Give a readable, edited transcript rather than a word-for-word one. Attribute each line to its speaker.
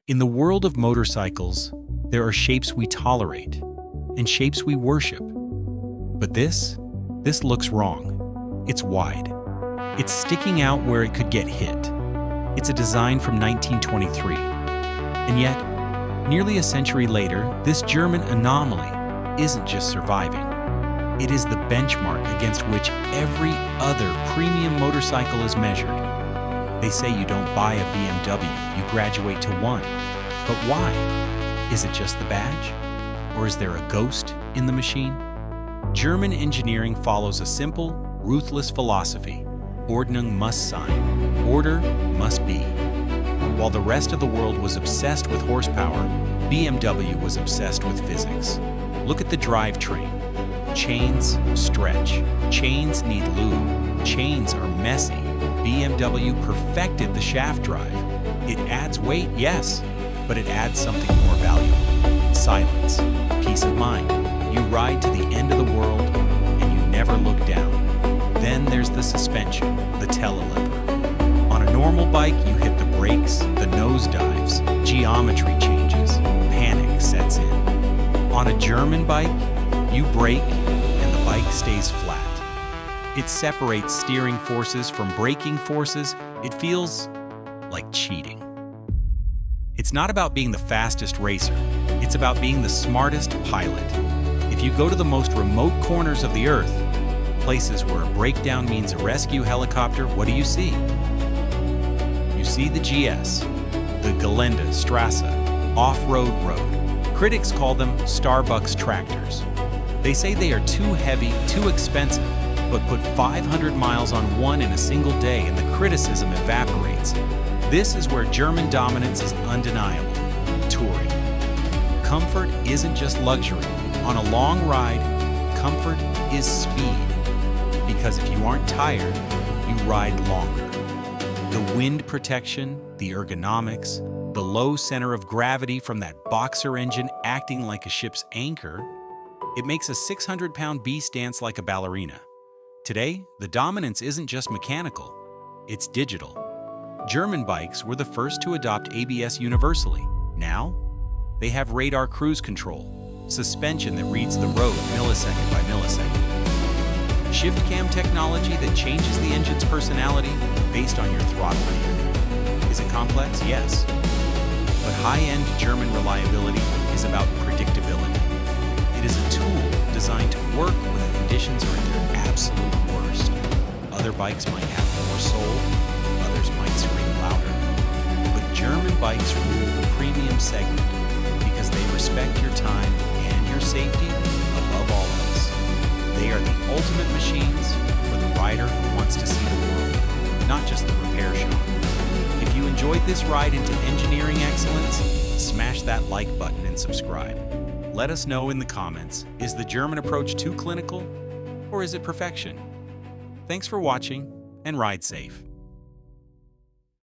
Speaker 1: In the world of motorcycles, there are shapes we tolerate and shapes we worship. But this looks wrong. It's wide. It's sticking out where it could get hit. It's a design from 1923. And yet, nearly a century later, this German anomaly isn't just surviving. It is the benchmark against which every other premium motorcycle is measured. They say you don't buy a BMW, you graduate to one. But why? Is it just the badge? Or is there a ghost in the machine? German engineering follows a simple, ruthless philosophy. Ordnung muss sein. Order must be. While the rest of the world was obsessed with horsepower, BMW was obsessed with physics. Look at the drivetrain. Chains stretch. Chains need lube. Chains are messy. BMW perfected the shaft drive. It adds weight, yes, but it adds something more valuable. Silence. Peace of mind. You ride to the end of the world and you never look down. Then there's the suspension, the telelever. On a normal bike, you hit the brakes, the nose dives, geometry changes, panic sets in. On a German bike, you brake and the bike stays flat. It separates steering forces from braking forces. It feels like cheating. It's not about being the fastest racer. It's about being the smartest pilot. If you go to the most remote corners of the earth, places where a breakdown means a rescue helicopter, what do you see? You see the GS, the Gelände Strasse, off-road road. Critics call them Starbucks tractors. They say they are too heavy, too expensive, but put 500 miles on one in a single day and the criticism evaporates. This is where German dominance is undeniable. Touring. Comfort isn't just luxury. On a long ride, comfort is speed. Because if you aren't tired, you ride longer. The wind protection, the ergonomics, the low center of gravity from that boxer engine acting like a ship's anchor, it makes a 600-pound beast dance like a ballerina. Today, the dominance isn't just mechanical, it's digital. German bikes were the first to adopt ABS universally. Now, they have radar cruise control, suspension that reads the road millisecond by millisecond, shift cam technology that changes the engine's personality based on your throttle behavior. Is it complex? Yes. But high-end German reliability is about predictability. It is a tool designed to work when the conditions are at their absolute worst. Other bikes might have more soul, others might scream louder. But German bikes rule the premium segment because they respect your time and your safety above all else. They are the ultimate machines for the rider who wants to see the world, not just the repair shop. If you enjoyed this ride into engineering excellence, smash that like button and subscribe. Let us know in the comments, is the German approach too clinical or is it perfection? Thanks for watching and ride safe.